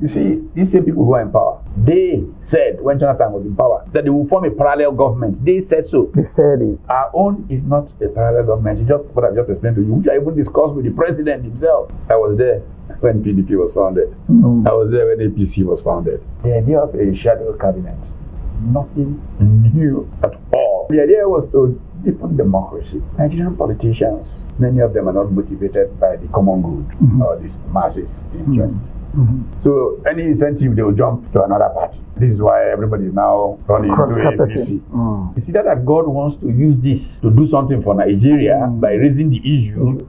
You see, these same people who are in power, they said when Jonathan was in power that they will form a parallel government. They said so. They said it. Our own is not a parallel government. It's just what I've just explained to you, which I even discussed with the president himself. I was there when PDP was founded. I was there when APC was founded. The idea of a shadow cabinet, nothing new at all. The idea was to deepen democracy. Nigerian politicians, many of them are not motivated by the common good or these masses' interests. So any incentive, they will jump to another party. This is why everybody is now running to APC. It's either that God wants to use this to do something for Nigeria by raising the issue,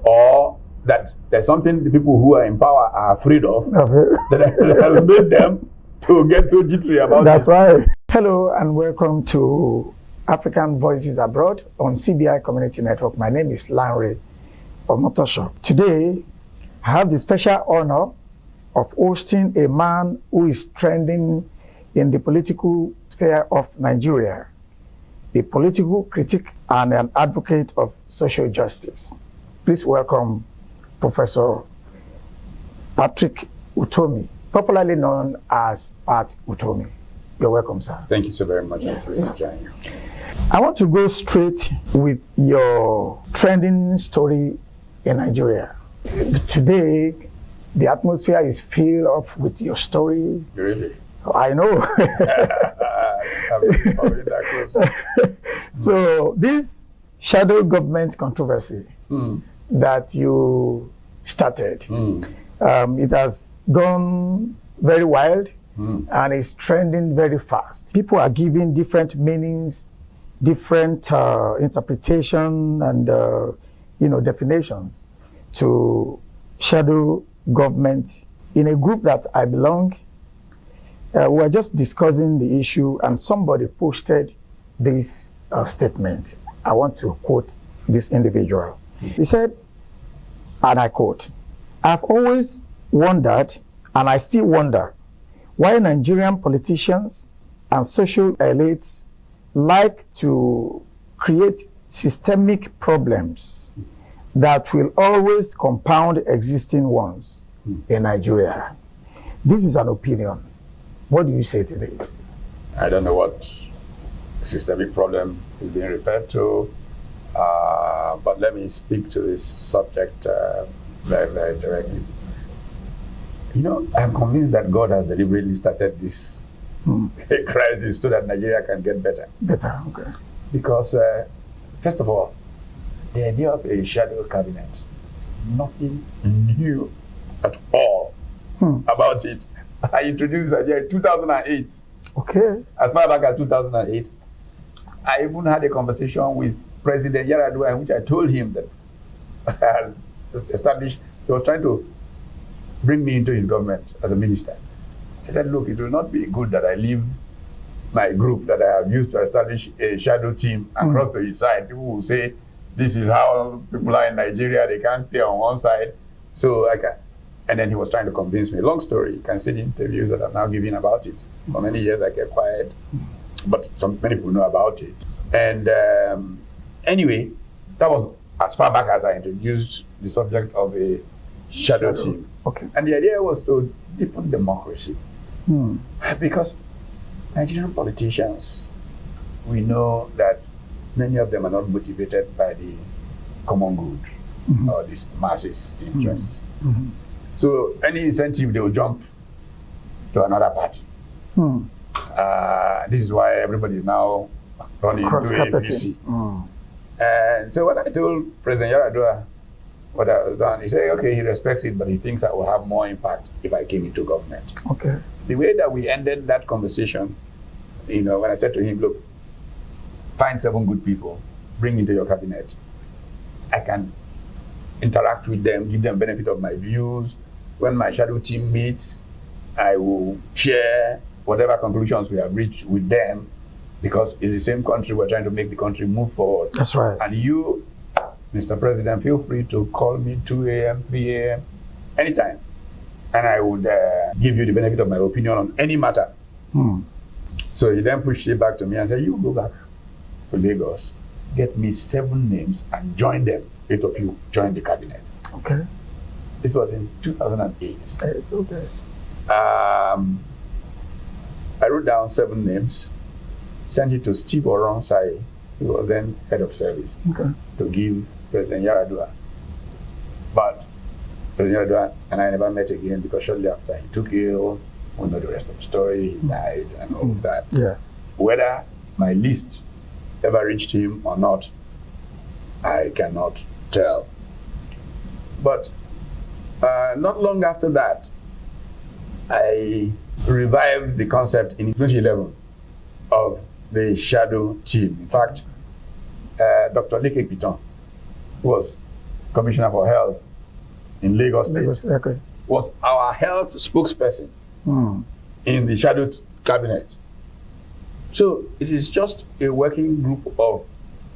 or that there's something the people who are in power are afraid of that has made them to get so jittery about it. That's right. Hello and welcome to African Voices Abroad on CBI Community Network. My name is Lanre Omotosho. Today, I have the special honor of hosting a man who is trending in the political sphere of Nigeria, a political critic and an advocate of social justice. Please welcome Professor Patrick Utomi, popularly known as Pat Utomi. You're welcome, sir. Thank you so very much. Yes. Mr. Chang. I want to go straight with your trending story in Nigeria. Today, the atmosphere is filled up with your story. Really? I know. I've been following that closely. So this shadow government controversy that you started, it has gone very wild and it's trending very fast. People are giving different meanings, different interpretation and definitions to shadow government. In a group that I belong, we were just discussing the issue and somebody posted this statement. I want to quote this individual. He said, and I quote, "I've always wondered, and I still wonder, why Nigerian politicians and social elites like to create systemic problems that will always compound existing ones in Nigeria." This is an opinion. What do you say to this? I don't know what systemic problem is being referred to, but let me speak to this subject very, very directly. You know, I'm convinced that God has deliberately started this crisis so that Nigeria can get better. Better, okay. Because, first of all, the idea of a shadow cabinet, nothing new at all about it. I introduced this idea in 2008. Okay. As far back as 2008, I even had a conversation with President Yar'Adua in which I told him that I had established, he was trying to bring me into his government as a minister. I said, look, it will not be good that I leave my group that I have used to establish a shadow team and cross to his side. People will say, this is how people are in Nigeria, they can't stay on one side. So I can. And then he was trying to convince me. Long story, you can see the interviews that I'm now giving about it. For many years I kept quiet, but many people know about it. And anyway, that was as far back as I introduced the subject of a shadow team. Okay. And the idea was to deepen democracy. Because Nigerian politicians, we know that many of them are not motivated by the common good or these masses' interests. So any incentive, they will jump to another party. This is why everybody is now running to APC. And so when I told President Yar'Adua what I was done, he said, okay, he respects it, but he thinks I will have more impact if I came into government. Okay. The way that we ended that conversation, when I said to him, look, find 7 good people, bring into your cabinet. I can interact with them, give them benefit of my views. When my shadow team meets, I will share whatever conclusions we have reached with them, because it's the same country, we're trying to make the country move forward. That's right. And you, Mr. President, feel free to call me 2 a.m., 3 a.m., anytime. And I would give you the benefit of my opinion on any matter. So he then pushed it back to me and said, you go back to Lagos, get me 7 names and join them. 8 of you join the cabinet. Okay. This was in 2008. Okay. I wrote down 7 names, sent it to Steve Oronsai, who was then head of service, to give President Yaradua. But President Yaradua and I never met again because shortly after he took ill, we know the rest of the story, he died and all of that. Yeah. Whether my list ever reached him or not, I cannot tell. But not long after that, I revived the concept in 2011 of the shadow team. In fact, Dr. Leke Piton, who was Commissioner for Health in Lagos State, was our health spokesperson in the shadow cabinet. So it is just a working group of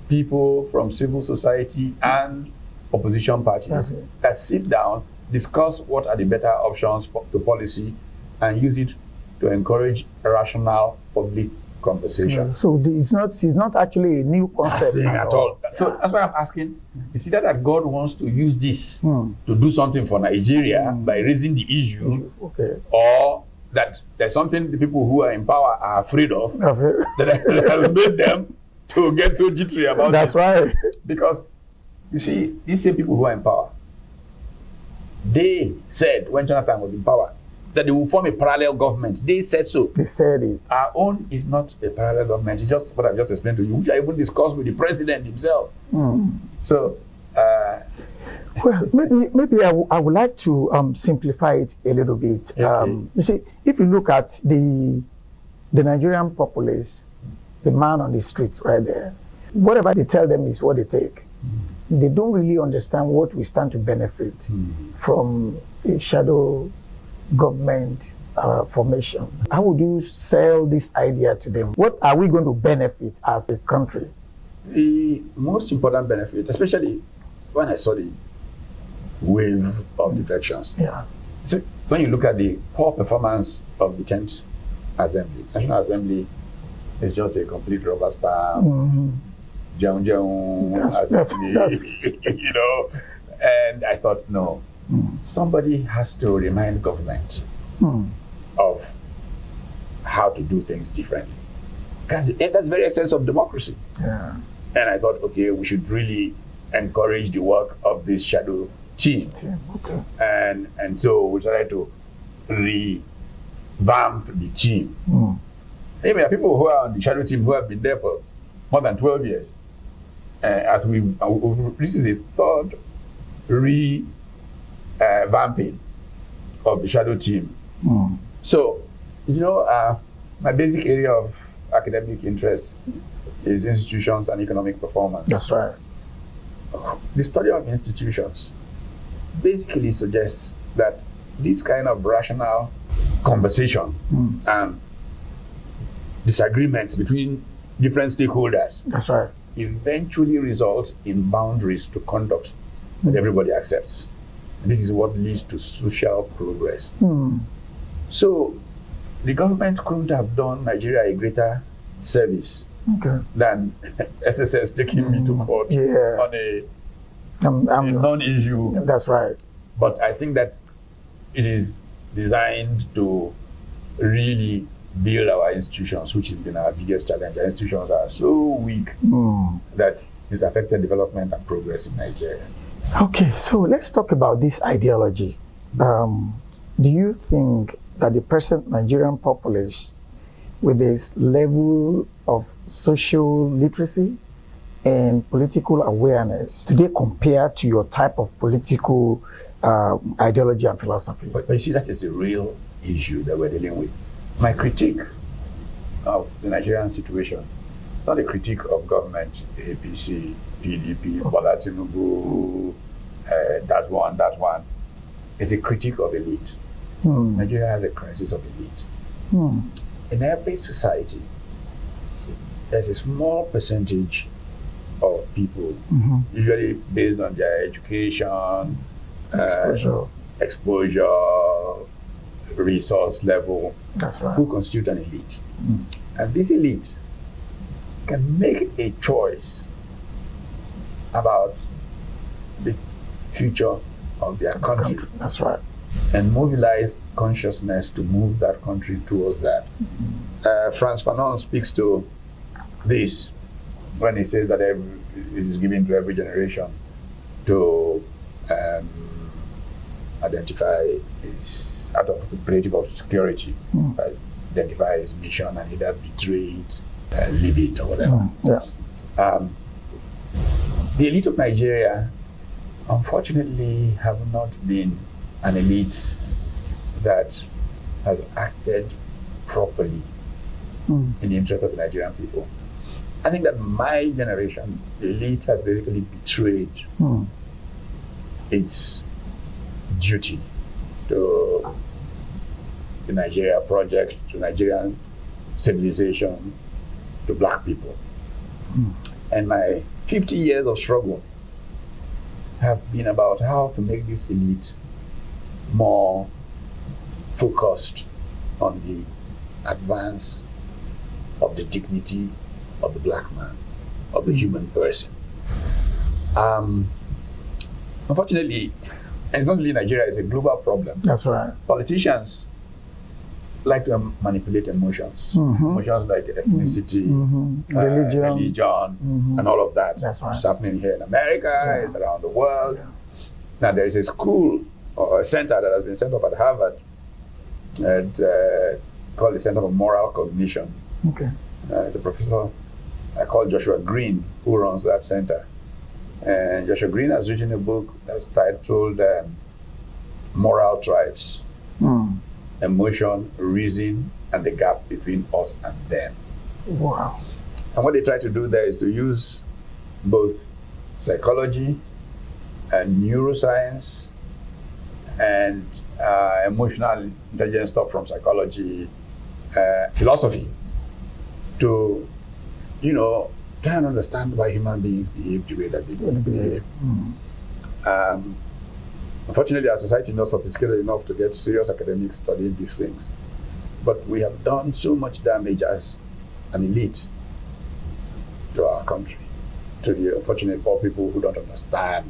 people from civil society and opposition parties that sit down, discuss what are the better options to policy, and use it to encourage rational public conversation. Yeah, so it's not actually a new concept at all. So that's why I'm asking, is it that God wants to use this to do something for Nigeria by raising the issue, or that there's something the people who are in power are afraid of that has made them to get so jittery about That's right. Because, you see, these same people who are in power, they said when Jonathan was in power that they will form a parallel government. They said so. They said it. Our own is not a parallel government. It's just what I've just explained to you, which I even discussed with the president himself. So, well, maybe I would like to simplify it a little bit. You see, if you look at the Nigerian populace, the man on the street right there, whatever they tell them is what they take. They don't really understand what we stand to benefit from a shadow government formation. How would you sell this idea to them? What are we going to benefit as a country? The most important benefit, especially when I saw the wave of defections. So when you look at the poor performance of the 10th Assembly, National Assembly is just a complete rubber stamp. That's you know, and I thought, no, somebody has to remind government of how to do things differently. Because that's the very essence of democracy. And I thought, okay, we should really encourage the work of this shadow team. And so we started to revamp the team. There are people who are on the shadow team who have been there for more than 12 years. This is the third revamping of the shadow team. So, you know, my basic area of academic interest is institutions and economic performance. That's right. The study of institutions basically suggests that this kind of rational conversation and disagreements between different stakeholders That's right. eventually results in boundaries to conduct that everybody accepts. And this is what leads to social progress. So the government couldn't have done Nigeria a greater service than SSS taking me to court on a non-issue. That's right. But I think that it is designed to really build our institutions, which has been our biggest challenge. Our institutions are so weak that it's affected development and progress in Nigeria. Okay, so let's talk about this ideology. Do you think that the present Nigerian populace, with this level of social literacy and political awareness, do they compare to your type of political ideology and philosophy? But you see, that is the real issue that we're dealing with. My critique of the Nigerian situation, not a critique of government, APC, PDP, Bola Tinubu, that one. It's a critique of elite. Nigeria has a crisis of elite. In every society, there's a small percentage of people, usually based on their education, exposure, resource level, who constitute an elite. And this elite can make a choice about the future of their country. That's right. And mobilize consciousness to move that country towards that. Frantz Fanon speaks to this when he says that it is given to every generation to identify its, out of the creative of security, identify its mission and either betray it, leave it, or whatever. The elite of Nigeria, unfortunately, have not been an elite that has acted properly in the interest of the Nigerian people. I think that my generation, the elite has basically betrayed its duty to the Nigeria project, to Nigerian civilization, to black people. And my 50 years of struggle have been about how to make this elite more focused on the advance of the dignity of the black man, of the human person. Unfortunately, and it's not only Nigeria, it's a global problem. That's right. Politicians like to manipulate emotions. Emotions like ethnicity, religion, and all of that. That's right. It's happening here in America, it's around the world. Now there is a school or a center that has been set up at Harvard called the Center for Moral Cognition. It's a professor called Joshua Green who runs that center. And Joshua Green has written a book that's titled Moral Tribes. Emotion, reason, and the gap between us and them. Wow. And what they try to do there is to use both psychology and neuroscience and emotional intelligence stuff from psychology, philosophy, to, try and understand why human beings behave the way that they behave. Unfortunately, our society is not sophisticated enough to get serious academics studying these things. But we have done so much damage as an elite to our country, to the unfortunate poor people who don't understand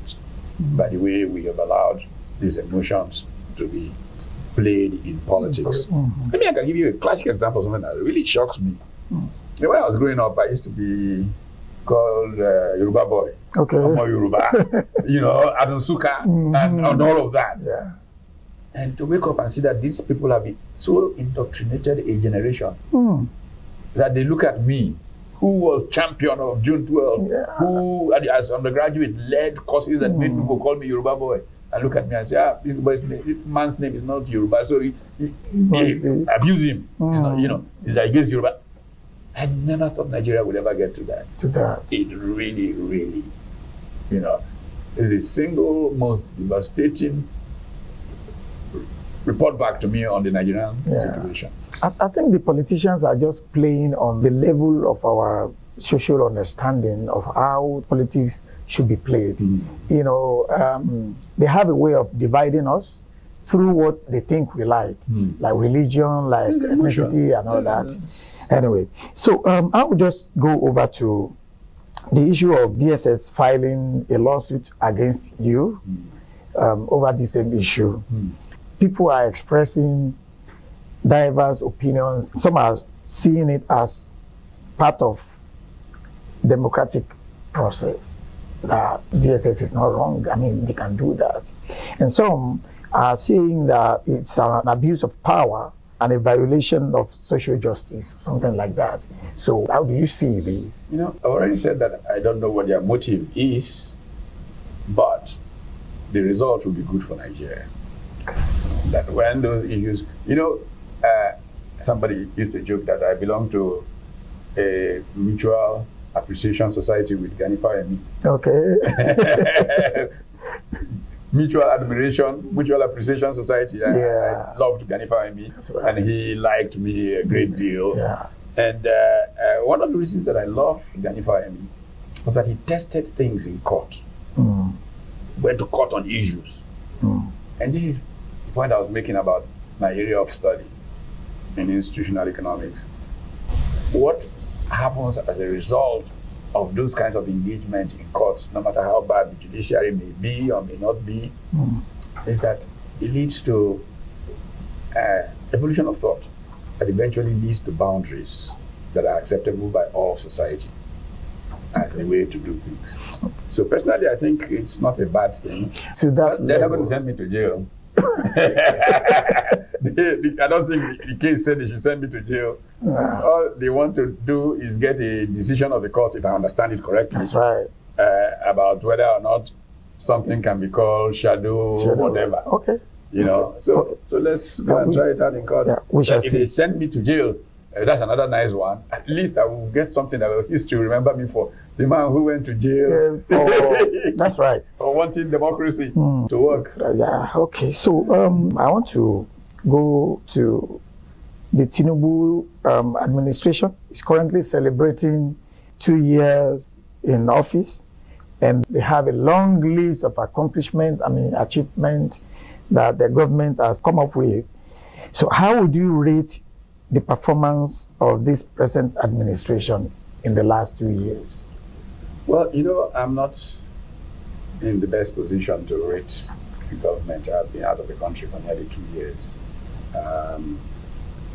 by the way we have allowed these emotions to be played in politics. Maybe I can give you a classic example of something that really shocks me. When I was growing up, I used to be called Yoruba boy. Omo Yoruba, Adonsuka, and all of that. And to wake up and see that these people have been so indoctrinated a generation that they look at me, who was champion of June 12, who as undergraduate led courses that made people call me Yoruba boy, and look at me and say, this man's name is not Yoruba, so he abuse him. He's against Yoruba. I never thought Nigeria would ever get to that. It really, really, is the single most devastating report back to me on the Nigerian situation. I think the politicians are just playing on the level of our social understanding of how politics should be played. They have a way of dividing us through what they think we like religion, like ethnicity, and all that. Anyway, so I will just go over to the issue of DSS filing a lawsuit against you over the same issue. People are expressing diverse opinions. Some are seeing it as part of democratic process, that DSS is not wrong. I mean, they can do that. And some are saying that it's an abuse of power and a violation of social justice, something like that. So how do you see this? I've already said that I don't know what their motive is, but the result will be good for Nigeria. That when those issues, somebody used to joke that I belong to a mutual appreciation society with Gani Fawemi. Mutual admiration, mutual appreciation society. I loved Gani Fawemi, and he liked me a great deal. And one of the reasons that I loved Gani Fawemi was that he tested things in court, went to court on issues. And this is the point I was making about my area of study in institutional economics. What happens as a result of those kinds of engagement in courts, no matter how bad the judiciary may be or may not be, is that it leads to evolution of thought that eventually leads to boundaries that are acceptable by all society as the way to do things. So personally, I think it's not a bad thing. So that they're not going to send me to jail. I don't think the case said they should send me to jail. All they want to do is get a decision of the court, if I understand it correctly. That's right. About whether or not something can be called shadow. Whatever. Okay. You know, so let's go and try it out in court. Yeah, we shall if see. they send me to jail, that's another nice one. At least I will get something that will history remember me for. The man who went to jail. That's right. For wanting democracy to work. Yeah. Okay. So I want to go to the Tinubu administration. Is currently celebrating 2 years in office, and they have a long list of accomplishments. Achievements that the government has come up with. So how would you rate the performance of this present administration in the last 2 years? Well, I'm not in the best position to rate the government. I've been out of the country for nearly 2 years.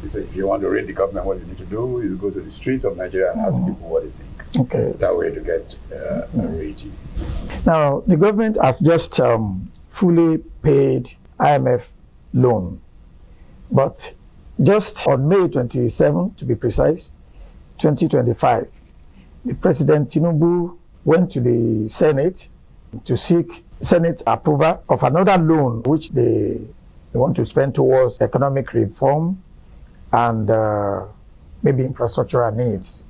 If you want to rate the government, what you need to do is go to the streets of Nigeria and ask people what they think. Okay. That way to get a rating. Now, the government has just fully paid IMF loan. But just on May 27, to be precise, 2025, the President Tinubu went to the Senate to seek Senate approval of another loan which they want to spend towards economic reform and maybe infrastructural needs.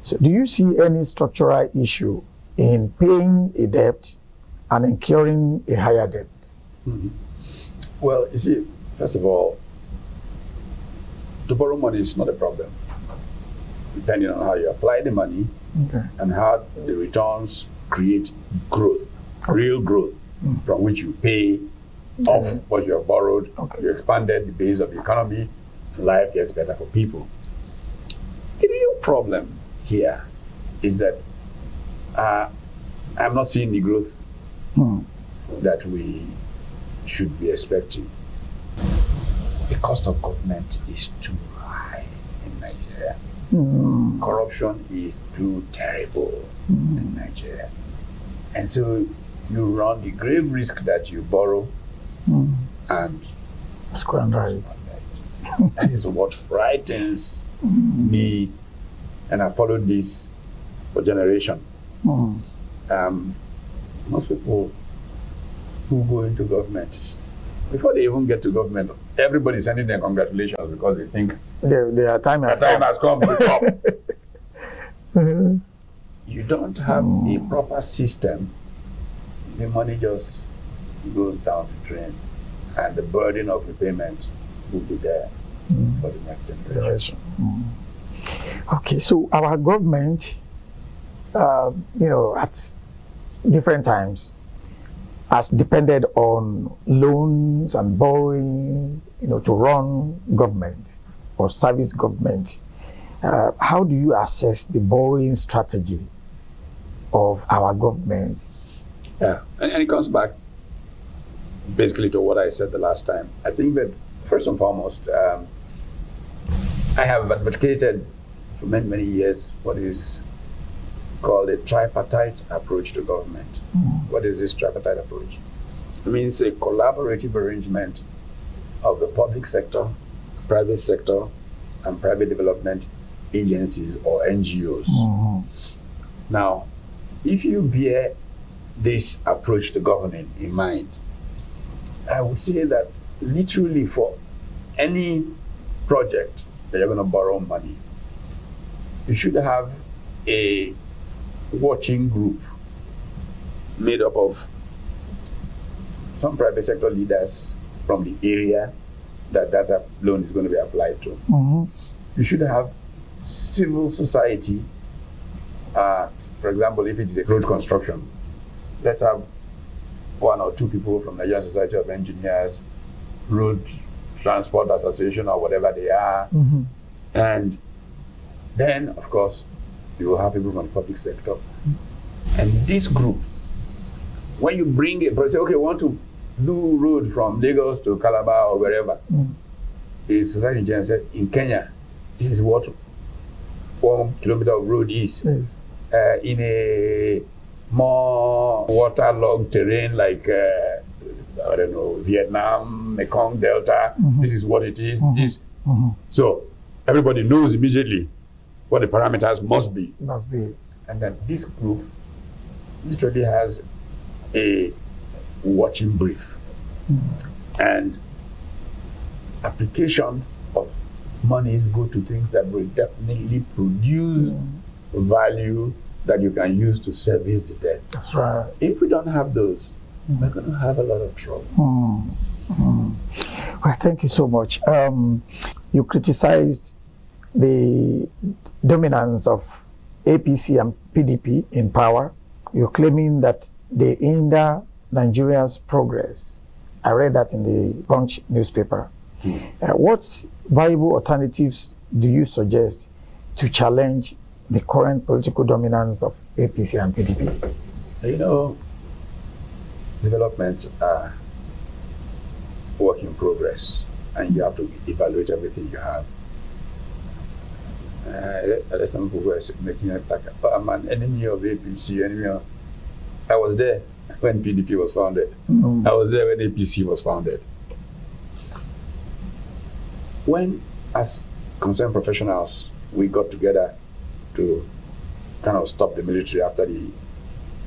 So do you see any structural issue in paying a debt and incurring a higher debt? Mm-hmm. Well, you see, first of all, to borrow money is not a problem, depending on how you apply the money and how the returns create growth, real growth, from which you pay off what you have borrowed. You expanded the base of the economy, and life gets better for people. The real problem here is that I'm not seeing the growth that we should be expecting. The cost of government is too high in Nigeria. Corruption is too terrible in Nigeria. And so you run the grave risk that you borrow and squander it. That is what frightens me, and I followed this for generations. Most people who go into government, before they even get to government, everybody is sending them congratulations because they think their time has come to top. You don't have a proper system, the money just goes down the drain, and the burden of repayment will be there for the next generation. Okay, so our government, at different times, has depended on loans and borrowing, to run government or service government. How do you assess the borrowing strategy of our government? Yeah, and it comes back basically to what I said the last time. I think that first and foremost, I have advocated for many, many years what is called a tripartite approach to government. What is this tripartite approach? It means a collaborative arrangement of the public sector, private sector, and private development agencies or NGOs. Now, if you bear this approach to governing in mind, I would say that literally for any project that you're going to borrow money, you should have a watching group made up of some private sector leaders from the area that loan is going to be applied to. You should have civil society. For example, if it's a road construction, let's have 1 or 2 people from the Nigerian Society of Engineers, Road Transport Association, or whatever they are. And then, of course, you will have people from the public sector. And this group, when you bring it, say, okay, we want to do road from Lagos to Calabar or wherever, a society in Kenya said, in Kenya, this is what 1 kilometer of road is. Yes. In a more waterlogged terrain like, I don't know, Vietnam, Mekong Delta, this is what it is. This. So everybody knows immediately what the parameters must be. Must be. And then this group literally has a watching brief. And application of monies go to things that will definitely produce value that you can use to service the debt. That's right. If we don't have those, we're going to have a lot of trouble. Well, thank you so much. You criticized the dominance of APC and PDP in power. You're claiming that they hinder Nigeria's progress. I read that in the Punch newspaper. What viable alternatives do you suggest to challenge the current political dominance of APC and PDP? You know, developments are work in progress, and you have to evaluate everything you have. There's some people who are making it like, I'm an enemy of APC, enemy of... I was there when PDP was founded. I was there when APC was founded. When, as concerned professionals, we got together to kind of stop the military after the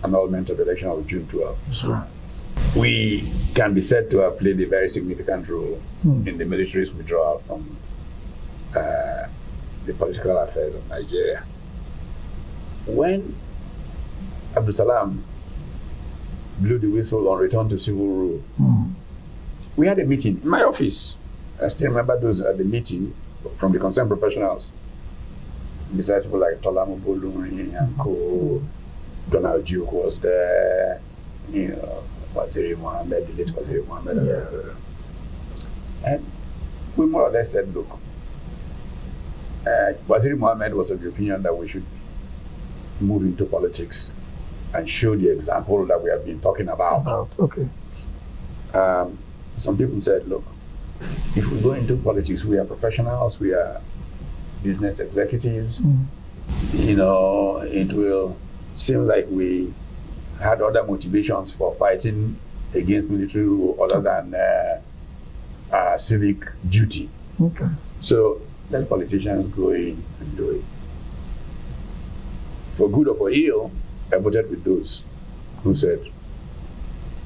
annulment of the election of June 12, Sure. we can be said to have played a very significant role in the military's withdrawal from the political affairs of Nigeria. When Abdul Salam blew the whistle on return to civil rule, we had a meeting in my office. I still remember those at the meeting from the concerned professionals. Besides people like Tolamu Bolumri and Co, Donald Duke was there, you know, Waziri Mohammed, the late Waziri Mohammed. And we more or less said, look, Waziri Mohammed was of the opinion that we should move into politics and show the example that we have been talking about. Okay. Some people said, look, if we go into politics, we are professionals, we are business executives, you know, it will seem like we had other motivations for fighting against military rule other than civic duty. Okay. So let politicians go in and do it. For good or for ill, I voted with those who said,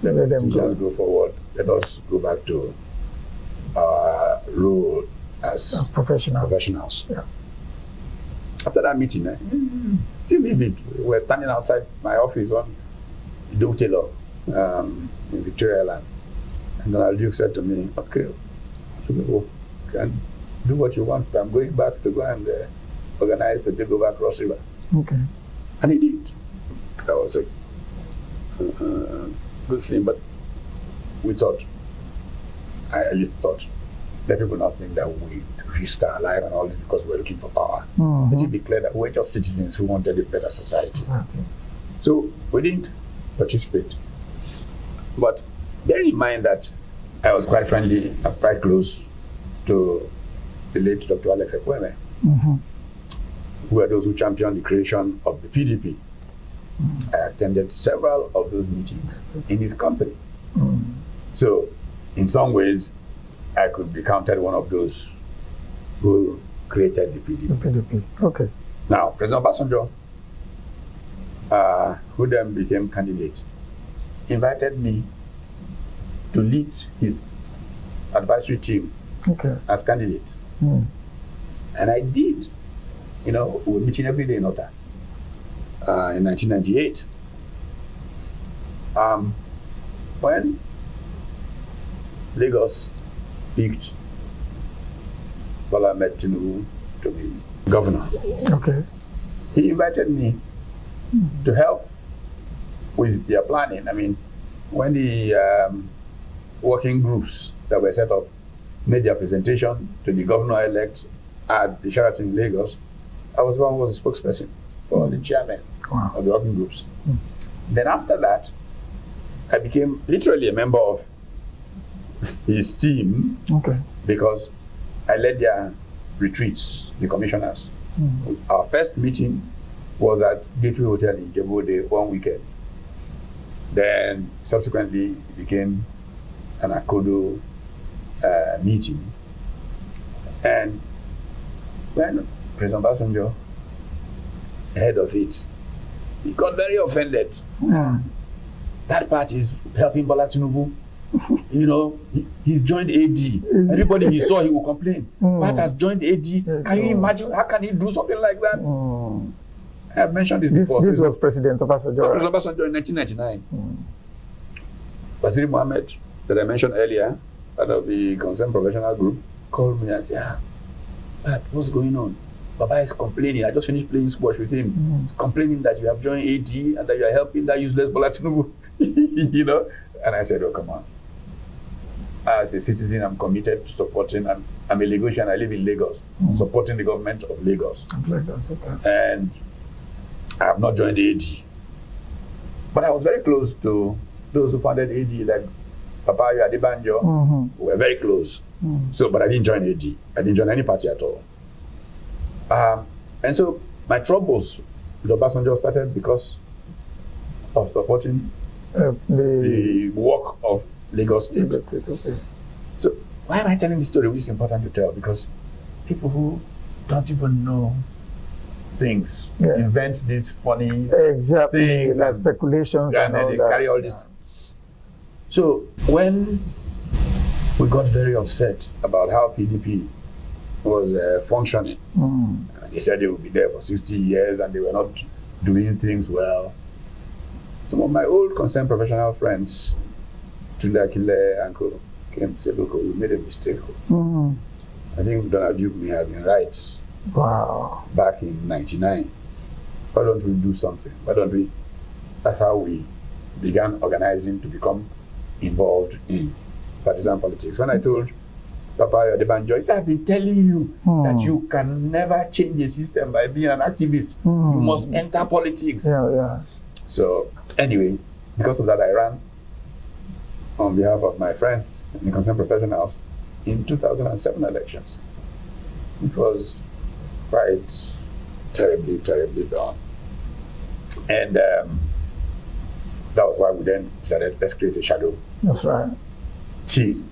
let politicians go forward. Let us go back to our role as professionals. Yeah. After that meeting, still vivid. We were standing outside my office on Doe Taylor in Victoria Island. And Donald Duke said to me, okay, you can do what you want, but I'm going back to go and organize the takeover Cross River. Okay. And he did. That was a good thing, but we thought, I just thought, let people not think that we risked our life and all this because we're looking for power. Let it be clear that we're just citizens who wanted a better society. Exactly. So we didn't participate. But bear in mind that I was quite friendly and quite close to the late Dr. Alex Ekweme, who were those who championed the creation of the PDP. I attended several of those meetings in his company. So in some ways, I could be counted one of those who created the PDP. Okay. Now, President Obasanjo, who then became candidate, invited me to lead his advisory team as candidate. And I did. You know, we were meeting every day in Ota in 1998. When Lagos picked Bola Ahmed Tinubu to be governor, he invited me to help with their planning. I mean, when the working groups that were set up made their presentation to the governor-elect at the Sheraton in Lagos, I was the one who was a spokesperson for the chairman of the working groups. Then after that, I became literally a member of his team because I led their retreats, the commissioners. Our first meeting was at Gateway Hotel in Jebode one weekend. Then subsequently it became an Akodo meeting. And when President Obasanjo, head of it, he got very offended. That part is helping Bola Tinubu. You know, he's joined AD. Everybody he saw, he will complain. Pat has joined AD. Can you imagine? How can he do something like that? I have mentioned this before. This was President Obasanjo. President Obasanjo in 1999. Waziri Mohammed, that I mentioned earlier, part of the concerned professional group, called me and said, Pat, what's going on? Baba is complaining. I just finished playing squash with him. He's complaining that you have joined AD and that you are helping that useless Bola Tinubu. You know? And I said, oh, come on. As a citizen, I'm committed to supporting, I'm a Lagosian, I live in Lagos, supporting the government of Lagos. And I have not joined AD. But I was very close to those who founded AD, like Papa Adebanjo. We were very close. So, but I didn't join AD. I didn't join any party at all. And so my troubles with Obasanjo started because of supporting the work of Lagos State. So why am I telling this story, which is important to tell? Because people who don't even know things invent these funny things and speculations and then all they that. carry all this. So when we got very upset about how PDP was functioning, they said they would be there for 60 years and they were not doing things well. Some of my old concerned professional friends, Tunde Akile Uncle, came and said, look, we made a mistake. I think Donald Duke may have been right. Wow. Back in 99. Why don't we do something? Why don't we? That's how we began organizing to become involved in partisan politics. When I told Papa Adebanjo, he said, I've been telling you that you can never change a system by being an activist. You must enter politics. So anyway, because of that, I ran on behalf of my friends and the concerned professionals in 2007 elections. It was quite terribly, terribly done. And that was why we then decided, let's create a shadow team.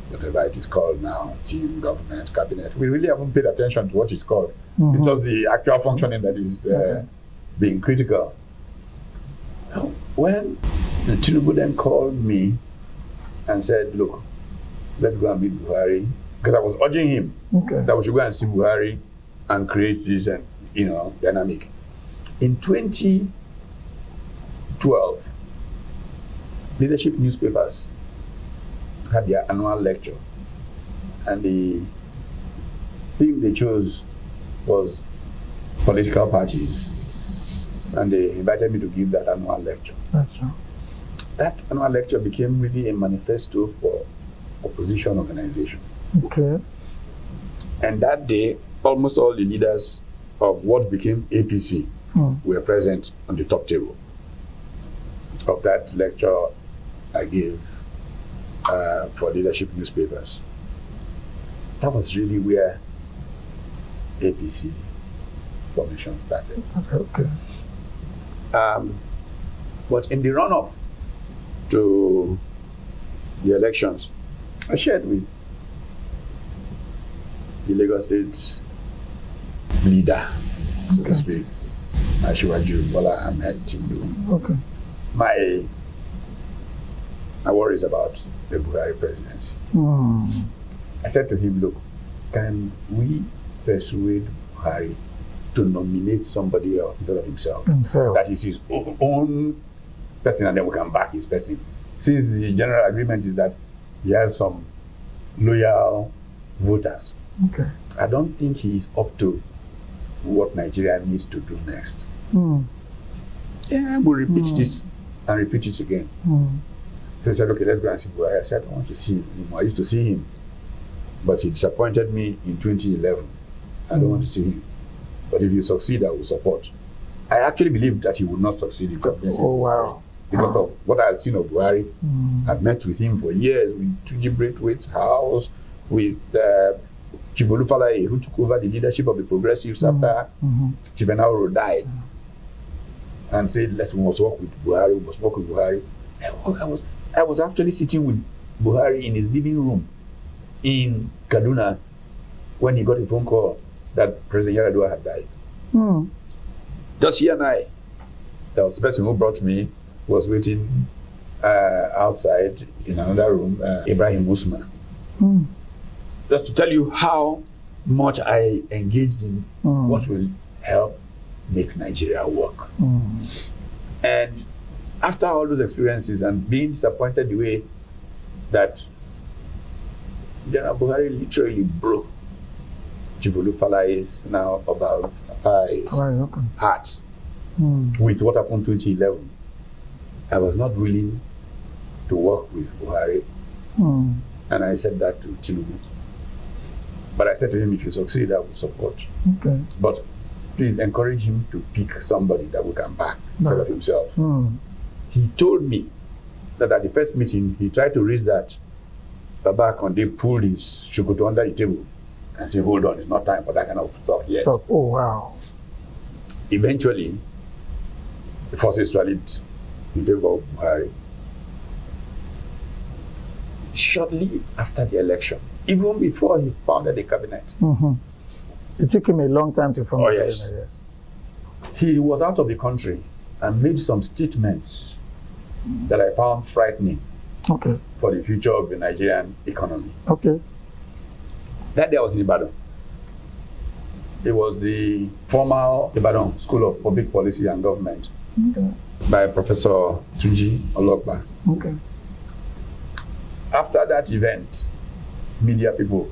Whatever it is called now, team, government, cabinet. We really haven't paid attention to what it's called. It's just the actual functioning that is being critical. When Tinubu then called me and said, look, let's go and meet Buhari, because I was urging him that we should go and see Buhari and create this dynamic. In 2012, leadership newspapers had their annual lecture, and the theme they chose was political parties, and they invited me to give that annual lecture. That annual lecture became really a manifesto for opposition organization. And that day, almost all the leaders of what became APC were present on the top table of that lecture I gave for leadership newspapers. That was really where APC formation started. But in the run-up to the elections, I shared with the Lagos State leader, so to speak, Asiwaju Bola Ahmed Tinubu, my worries about the Buhari presidency. I said to him, look, can we persuade Buhari to nominate somebody else instead of himself? That is his own person, and then we can back his person. Since the general agreement is that he has some loyal voters. I don't think he is up to what Nigeria needs to do next. We'll repeat this and repeat it again. So he said, okay, let's go and see Buhari. I said, I want to see him. I used to see him, but he disappointed me in 2011. I don't want to see him. But if you succeed, I will support. I actually believe that he would not succeed in convincing Buhari because of what I had seen of Buhari. I've met with him for years. We Tuji Braithwaite's house, with Chief Olufalaye, who took over the leadership of the Progressives after Chief Enahoro died, and said, we must work with Buhari, we must work with Buhari. I was actually sitting with Buhari in his living room in Kaduna when he got a phone call that President Yar'Adua had died. Just he and I. There was the person who brought me, was waiting outside in another room, Ibrahim Usman. Just to tell you how much I engaged in what will help make Nigeria work. And after all those experiences and being disappointed the way that General Buhari literally broke Chief Olufalaye's now about heart with what happened in 2011, I was not willing to work with Buhari. And I said that to Tinubu. But I said to him, if you succeed, I will support. But please encourage him to pick somebody that we can back instead of himself. He told me that at the first meeting, he tried to raise that Baba Konde pulled his shukuto under the table and said, hold on, it's not time for that kind of talk yet. Oh, wow. Eventually, the forces rallied in favor of Buhari. Shortly after the election, even before he founded the cabinet. It took him a long time to form the cabinet. Yes. He was out of the country and made some statements that I found frightening for the future of the Nigerian economy. That day I was in Ibadan. It was the formal Ibadan School of Public Policy and Government by Professor Tunji Olokpa. After that event, media people,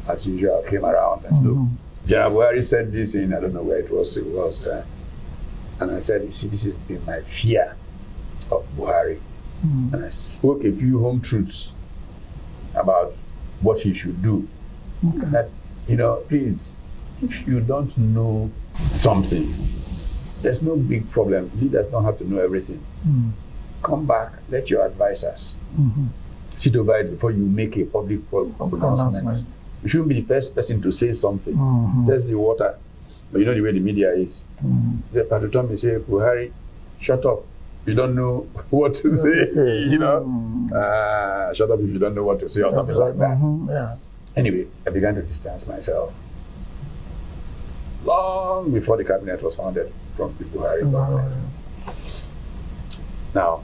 as usual, came around and said, look, General Buhari said this in, I don't know where it was, and I said, you see, this has been my fear of Buhari. And I spoke a few home truths about what he should do. That, please, if you don't know something, there's no big problem. Leaders don't have to know everything. Come back, let your advisors sit over it before you make a public announcement. You shouldn't be the first person to say something. Test the water. But you know the way the media is. The Pat Utomi say, Buhari, shut up. You don't know what to say. Shut up if you don't know what to say or something like that. Anyway, I began to distance myself. Long before the cabinet was founded from the Buhari government. Now,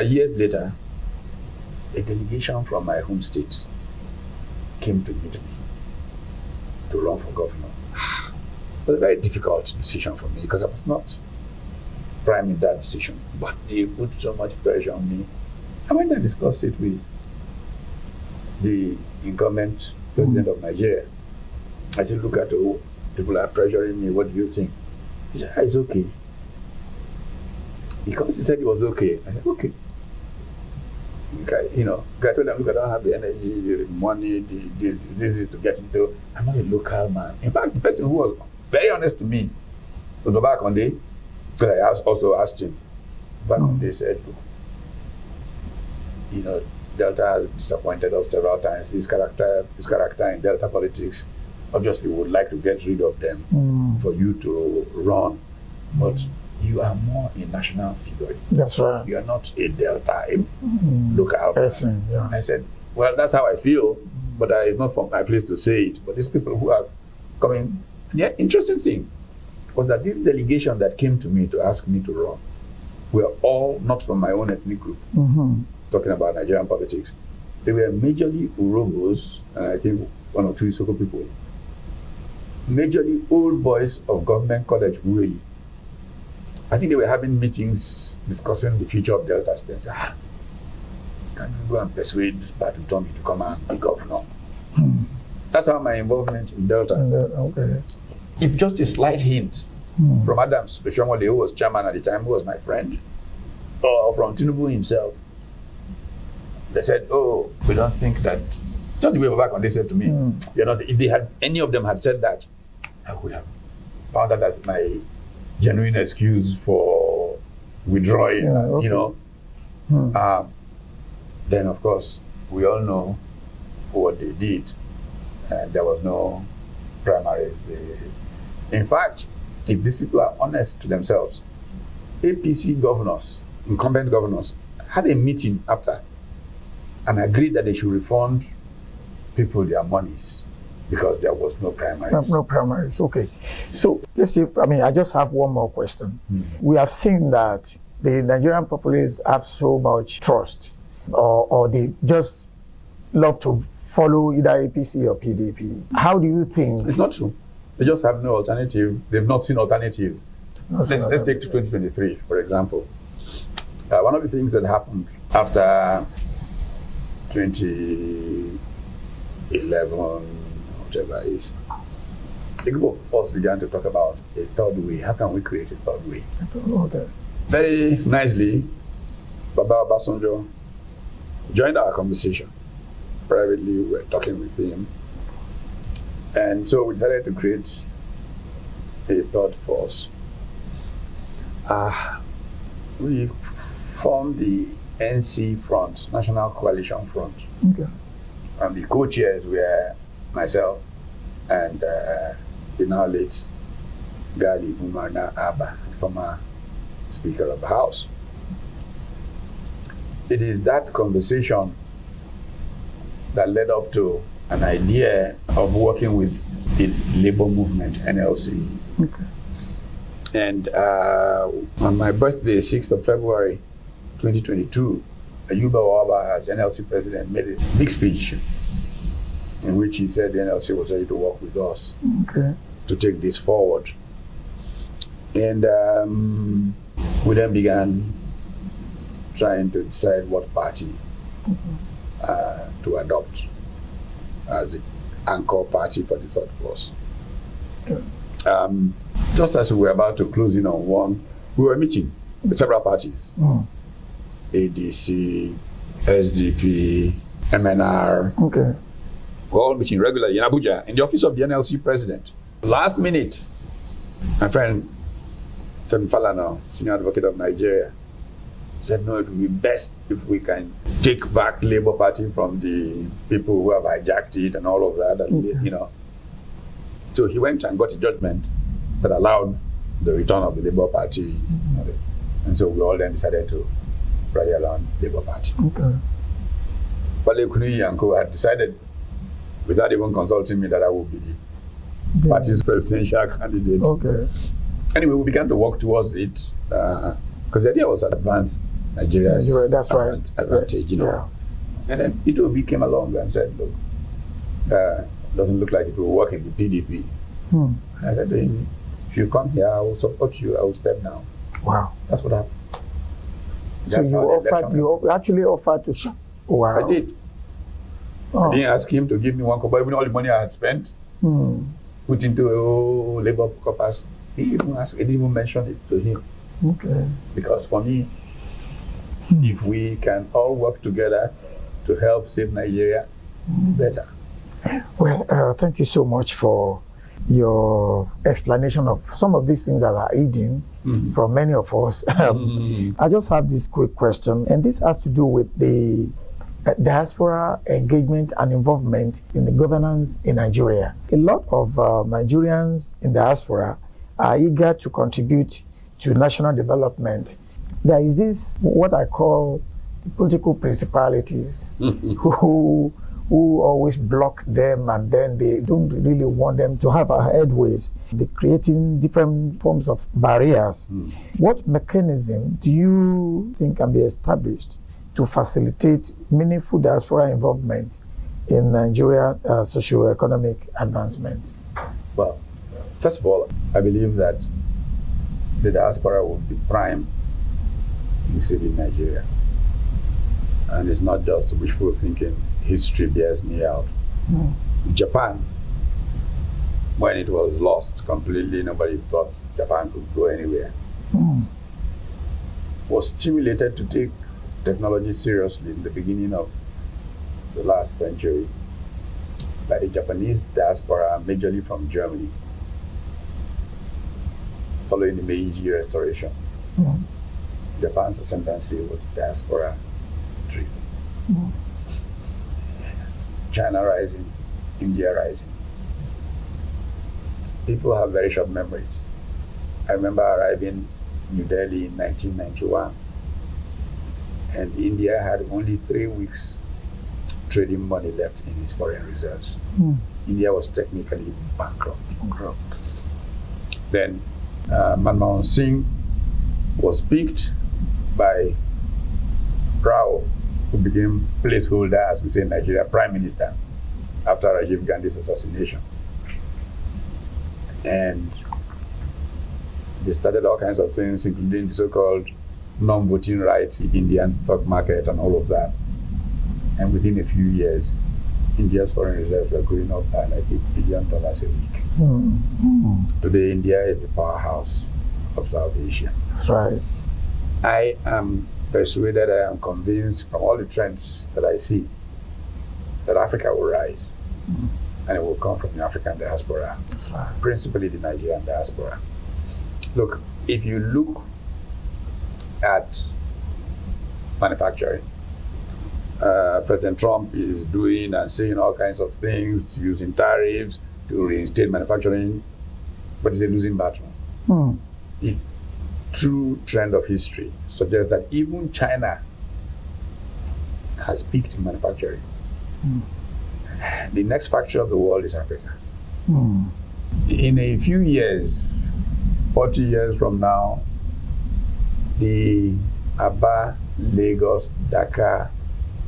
years later, a delegation from my home state came to meet me to run for governor. It was a very difficult decision for me because I was not prime in that decision, but they put so much pressure on me. I went and discussed it with the incumbent president of Nigeria. I said, look at the people are pressuring me, what do you think? He said, it's okay. Because he said it was okay, I said, okay. I told them, look, I don't have the energy, the money, this is to get into. I'm not a local man. In fact, the person who was very honest to me was Baba Konde, because I also asked him. Baba Konde said, Delta has disappointed us several times. This character in Delta politics, obviously we would like to get rid of them for you to run. But you are more a national figure. That's right. You are not a Delta, a local person. Yeah. I said, well, that's how I feel, but it's not from my place to say it. But these people who are coming, interesting thing was that this delegation that came to me to ask me to run were all not from my own ethnic group, talking about Nigerian politics. They were majorly Urobos, and I think one or two Isoko people. Majorly old boys of government college, really. I think they were having meetings discussing the future of Delta State. Can you go and persuade Pat Utomi to come and be governor? That's how my involvement in Delta. If just a slight hint from Adams Beshomole, who was chairman at the time, who was my friend, or from Tinubu himself, they said, oh, we don't think that, just the way back when they said to me, if any of them had said that, I would have found that as my genuine excuse for withdrawing, Then, of course, we all know what they did. And there was no primaries. In fact, if these people are honest to themselves, APC governors, incumbent governors, had a meeting after and agreed that they should refund people their monies because there was no primaries. No primaries, okay. So let's see, I just have one more question. We have seen that the Nigerian populace have so much trust, or they just love to follow either APC or PDP. How do you think? It's not true. They just have no alternative. They've not seen alternative. Let's take 2023, for example. One of the things that happened after 2011, whatever it is, a group of us began to talk about a third way. How can we create a third way? Okay. Very nicely, Baba Obasanjo joined our conversation. Privately, we were talking with him. And so we decided to create a third force. We formed the NC Front, National Coalition Front. Okay. And the co-chairs were myself and the now late Gali Umarna Abba, former Speaker of the House. It is that conversation that led up to an idea of working with the labor movement, NLC. Okay. And on my birthday, 6th of February 2022, Ayuba Owaba, as NLC president, made a big speech in which he said the NLC was ready to work with us to take this forward. And we then began trying to decide what party to adopt as the anchor party for the third force. Just as we were about to close in on one, we were meeting with several parties. ADC, SDP, MNR. Okay. We're all meeting regularly in Abuja, in the office of the NLC president. Last minute, my friend Femi Falana, senior advocate of Nigeria, said, no, it would be best if we can take back the Labour Party from the people who have hijacked it and all of that. And, So he went and got a judgment that allowed the return of the Labour Party. And so we all then decided to rally around the Labour Party. Okay. Wale Kunuyi and co had decided, without even consulting me, that I would be the party's presidential candidate. Okay. Anyway, we began to work towards it because the idea was to advance Nigeria's advantage, Yeah. And then Utomi came along and said, look, doesn't look like it will work in the PDP. And I said to him, if you come here, I will support you, I will step down. Wow. That's what happened. So you actually offered to... Wow. I did. I didn't ask him to give me one kobo, even all the money I had spent, put into labor corpus. He didn't even mention it to him. Okay. Because for me, if we can all work together to help save Nigeria, better. Well, thank you so much for your explanation of some of these things that are aiding from many of us. I just have this quick question, and this has to do with the diaspora engagement and involvement in the governance in Nigeria. A lot of Nigerians in diaspora are eager to contribute to national development. There is this, what I call political principalities, who always block them, and then they don't really want them to have a headways. They're creating different forms of barriers. What mechanism do you think can be established to facilitate meaningful diaspora involvement in Nigeria socio-economic advancement? Well, first of all, I believe that the diaspora will be prime in saving Nigeria. And it's not just wishful thinking. History bears me out. Japan, when it was lost completely, nobody thought Japan could go anywhere, was stimulated to take technology seriously in the beginning of the last century by the Japanese diaspora, majorly from Germany, following the Meiji Restoration. Japan's ascendancy was diaspora driven. China rising, India rising. People have very short memories. I remember arriving in New Delhi in 1991, and India had only 3 weeks trading money left in its foreign reserves. India was technically bankrupt. Then Manmohan Singh was picked by Rao, who became placeholder, as we say in Nigeria, Prime Minister, after Rajiv Gandhi's assassination. And they started all kinds of things, including the so-called non-voting rights in Indian stock market and all of that. And within a few years, India's foreign reserves were going up by like $8 billion a week. Today, India is the powerhouse of South Asia. That's right. I am persuaded, I am convinced from all the trends that I see that Africa will rise. And it will come from the African diaspora, Right. principally the Nigerian diaspora. Look, if you look at manufacturing, President Trump is doing and saying all kinds of things, using tariffs to reinstate manufacturing, but it's a losing battle. The true trend of history suggests that even China has peaked in manufacturing. The next factory of the world is Africa. In a few years, 40 years from now, the Aba, Lagos, Dhaka,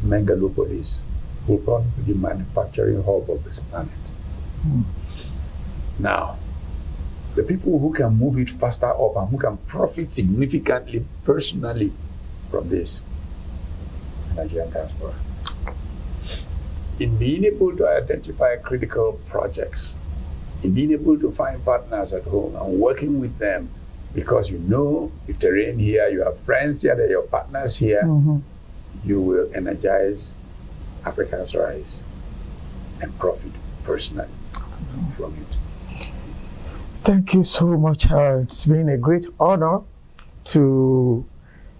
megalopolis will probably be the manufacturing hub of this planet. Now, the people who can move it faster up and who can profit significantly personally from this, Nigerian diaspora. In being able to identify critical projects, in being able to find partners at home and working with them, because you know the terrain here, you have friends here, they're your partners here, you will energize Africa's rise and profit personally from it. Thank you so much. It's been a great honor to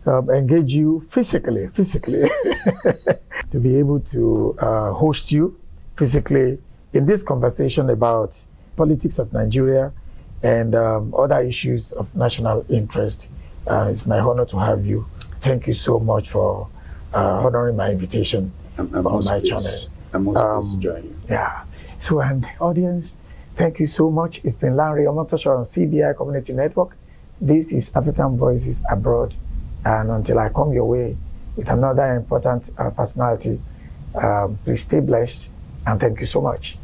engage you physically, to be able to host you physically in this conversation about politics of Nigeria and other issues of national interest. It's my honor to have you. Thank you so much for honoring my invitation on my channel. I'm also pleased to join you. Yeah. So, and audience, thank you so much. It's been Larry Omotosho on CBI Community Network. This is African Voices Abroad. And until I come your way with another important personality, please stay blessed and thank you so much.